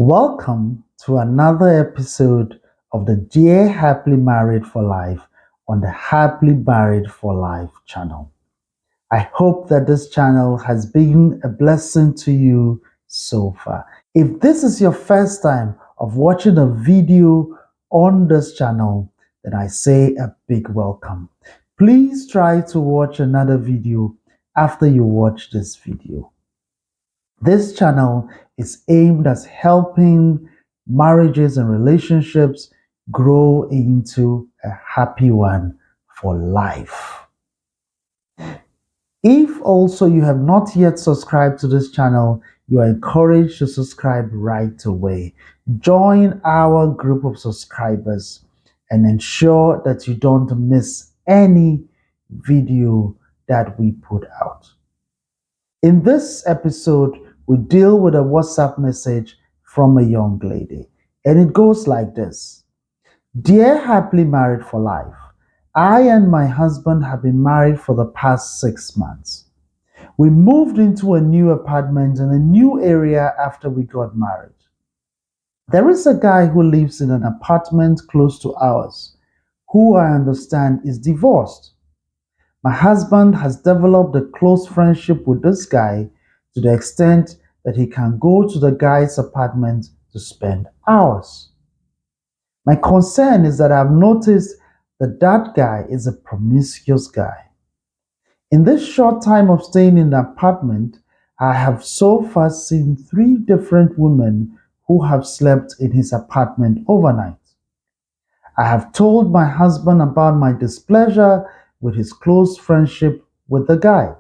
Welcome to another episode of the Dear Happily Married for Life on the Happily Married for Life channel. I hope that this channel has been a blessing to you so far. If this is your first time of watching a video on this channel, then I say a big welcome. Please try to watch another video after you watch this video. This channel is aimed at helping marriages and relationships grow into a happy one for life. If also you have not yet subscribed to this channel, you are encouraged to subscribe right away. Join our group of subscribers and ensure that you don't miss any video that we put out. In this episode, we deal with a WhatsApp message from a young lady, and it goes like this. Dear Happily Married for Life, I and my husband have been married for the past 6 months. We moved into a new apartment in a new area after we got married. There is a guy who lives in an apartment close to ours, who I understand is divorced. My husband has developed a close friendship with this guy to the extent that he can go to the guy's apartment to spend hours. My concern is that I've noticed that that guy is a promiscuous guy. In this short time of staying in the apartment, I have so far seen 3 different women who have slept in his apartment overnight. I have told my husband about my displeasure with his close friendship with the guy.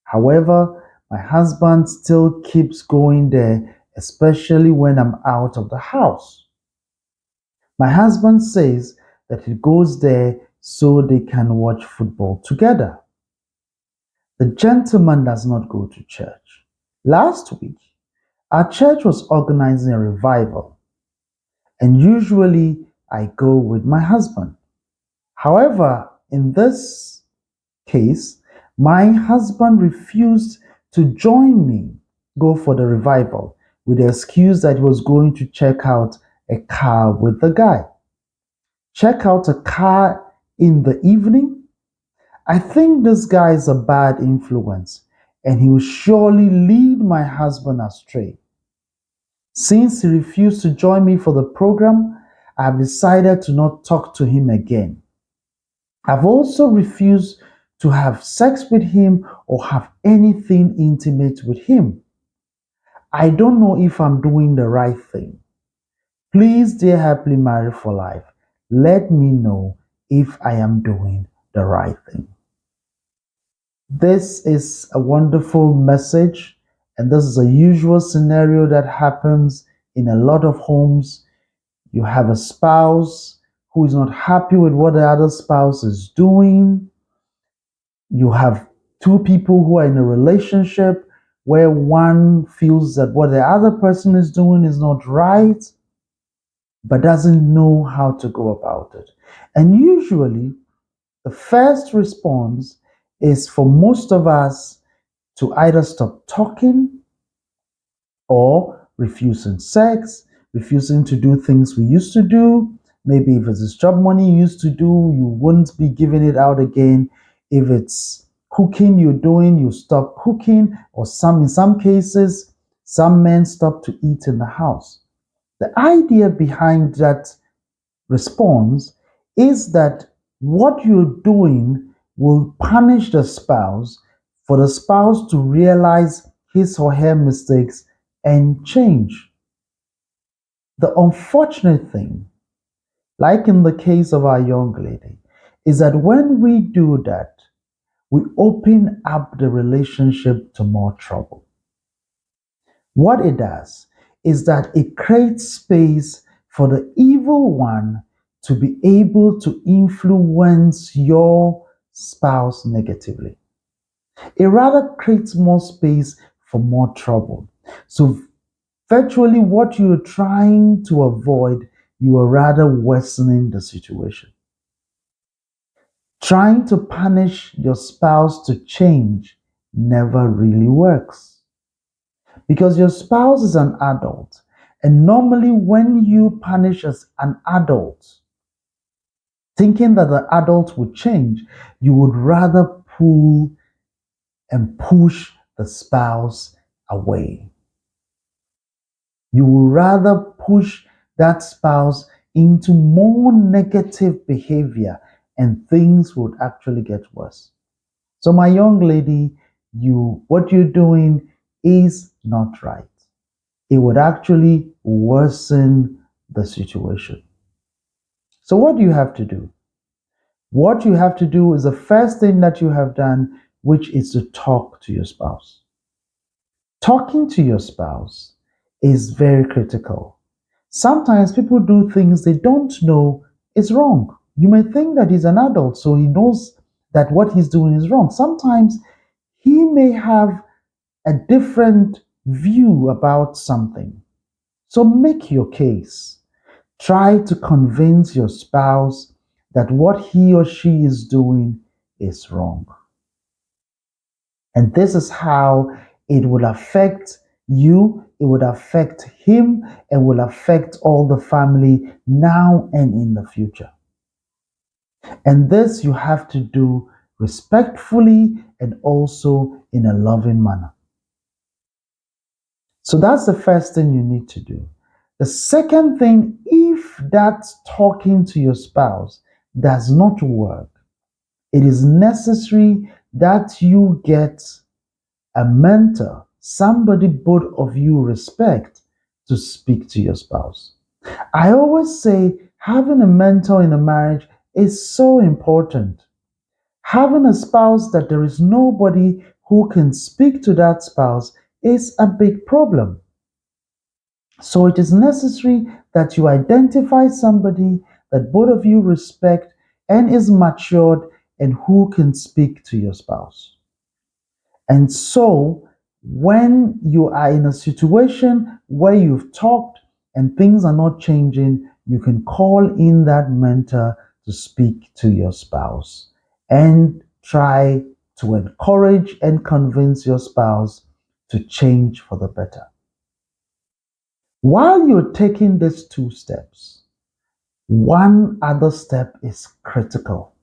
However, my husband still keeps going there, especially when I'm out of the house. My husband says that he goes there so they can watch football together. The gentleman does not go to church. Last week, our church was organizing a revival, and usually I go with my husband. However, in this case, my husband refused to join me go for the revival with the excuse that he was going to check out a car with the guy. Check out a car in the evening? I think this guy is a bad influence and he will surely lead my husband astray. Since he refused to join me for the program, I have decided to not talk to him again. I've also refused to have sex with him or have anything intimate with him. I don't know if I'm doing the right thing. Please, dear Happily Married for Life, let me know if I am doing the right thing. This is a wonderful message, and this is a usual scenario that happens in a lot of homes. You have a spouse who is not happy with what the other spouse is doing. You have 2 people who are in a relationship where one feels that what the other person is doing is not right, but doesn't know how to go about it. And usually, the first response is for most of us to either stop talking or refusing sex, refusing to do things we used to do. Maybe if it's job money you used to do, you wouldn't be giving it out again. If it's cooking you're doing, you stop cooking, or in some cases, some men stop to eat in the house. The idea behind that response is that what you're doing will punish the spouse for the spouse to realize his or her mistakes and change. The unfortunate thing, like in the case of our young lady, is that when we do that, we open up the relationship to more trouble. What it does is that it creates space for the evil one to be able to influence your spouse negatively. It rather creates more space for more trouble. So, virtually, what you're trying to avoid, you are rather worsening the situation. Trying to punish your spouse to change never really works because your spouse is an adult And normally, when you punish as an adult, thinking that the adult would change, you would rather pull and push the spouse away. You would rather push that spouse into more negative behavior, and things would actually get worse. So, my young lady, what you're doing is not right. It would actually worsen the situation. So, what do you have to do? What you have to do is the first thing that you have done, which is to talk to your spouse. Talking to your spouse is very critical. Sometimes people do things they don't know is wrong. You may think that he's an adult, so he knows that what he's doing is wrong. Sometimes he may have a different view about something. So make your case. Try to convince your spouse that what he or she is doing is wrong. And this is how it will affect you, it would affect him, and will affect all the family now and in the future. And this you have to do respectfully and also in a loving manner. So that's the first thing you need to do. The second thing, if that talking to your spouse does not work, it is necessary that you get a mentor, somebody both of you respect, to speak to your spouse. I always say having a mentor in a marriage is so important. Having a spouse that there is nobody who can speak to that spouse is a big problem. So it is necessary that you identify somebody that both of you respect and is matured and who can speak to your spouse. And so, when you are in a situation where you've talked and things are not changing, you can call in that mentor to speak to your spouse and try to encourage and convince your spouse to change for the better. While you're taking these two steps, one other step is critical,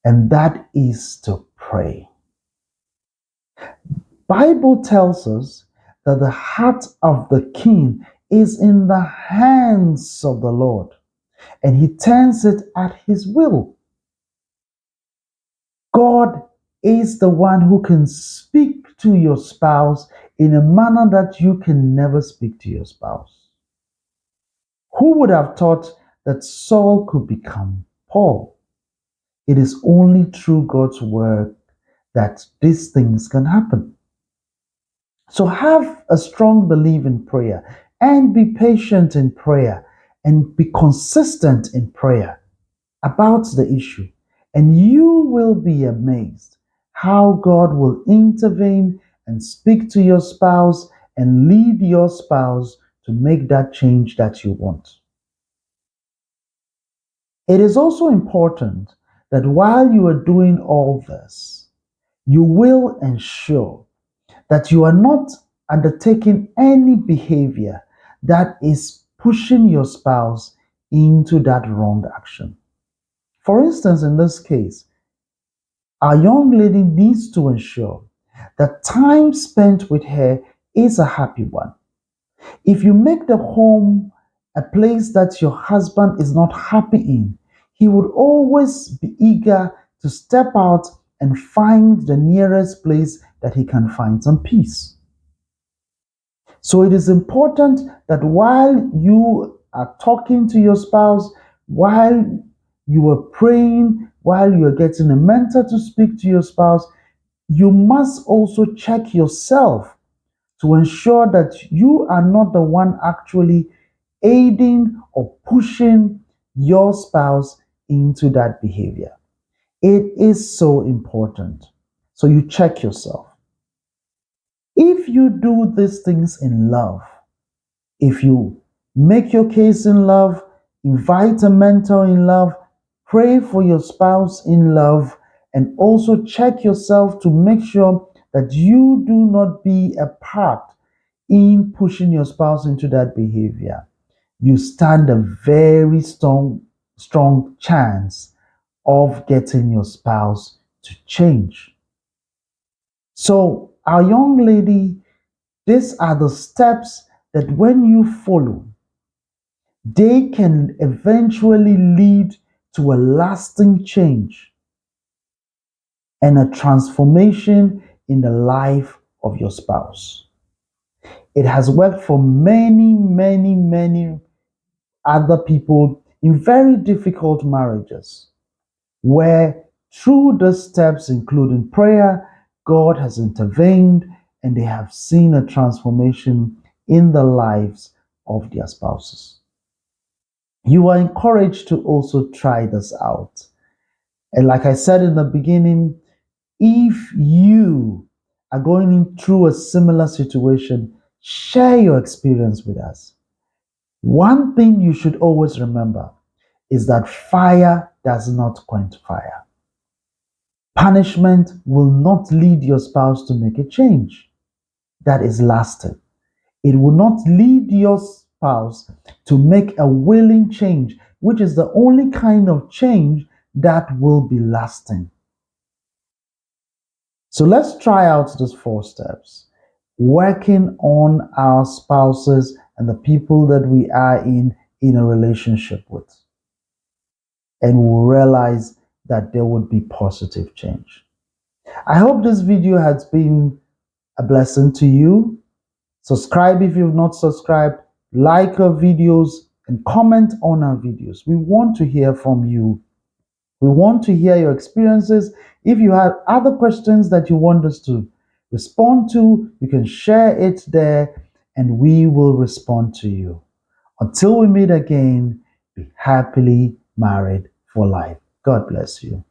and that is to pray. Bible tells us that the heart of the king is in the hands of the Lord, and he turns it at his will. God is the one who can speak to your spouse in a manner that you can never speak to your spouse. Who would have thought that Saul could become Paul? It is only through God's word that these things can happen. So have a strong belief in prayer and be patient in prayer and be consistent in prayer about the issue. And you will be amazed how God will intervene and speak to your spouse and lead your spouse to make that change that you want. It is also important that while you are doing all this, you will ensure that you are not undertaking any behavior that is pushing your spouse into that wrong action. For instance, in this case, our young lady needs to ensure that time spent with her is a happy one. If you make the home a place that your husband is not happy in, he would always be eager to step out and find the nearest place that he can find some peace. So it is important that while you are talking to your spouse, while you are praying, while you are getting a mentor to speak to your spouse, you must also check yourself to ensure that you are not the one actually aiding or pushing your spouse into that behavior. It is so important. So you check yourself. If you do these things in love, if you make your case in love, invite a mentor in love, pray for your spouse in love, and also check yourself to make sure that you do not be a part in pushing your spouse into that behavior, you stand a very strong chance of getting your spouse to change. So, our young lady, these are the steps that when you follow, they can eventually lead to a lasting change and a transformation in the life of your spouse. It has worked for many other people in very difficult marriages where through the steps, including prayer, God has intervened and they have seen a transformation in the lives of their spouses. You are encouraged to also try this out. And like I said in the beginning, if you are going through a similar situation, share your experience with us. One thing you should always remember is that fire does not quench fire. Punishment will not lead your spouse to make a change that is lasting. It will not lead your spouse to make a willing change, which is the only kind of change that will be lasting. So let's try out these 4 steps. Working on our spouses and the people that we are in a relationship with. And we'll realize that there would be positive change. I hope this video has been a blessing to you. Subscribe if you've not subscribed, like our videos, and comment on our videos. We want to hear from you. We want to hear your experiences. If you have other questions that you want us to respond to, you can share it there and we will respond to you. Until we meet again, be happily married for life. God bless you.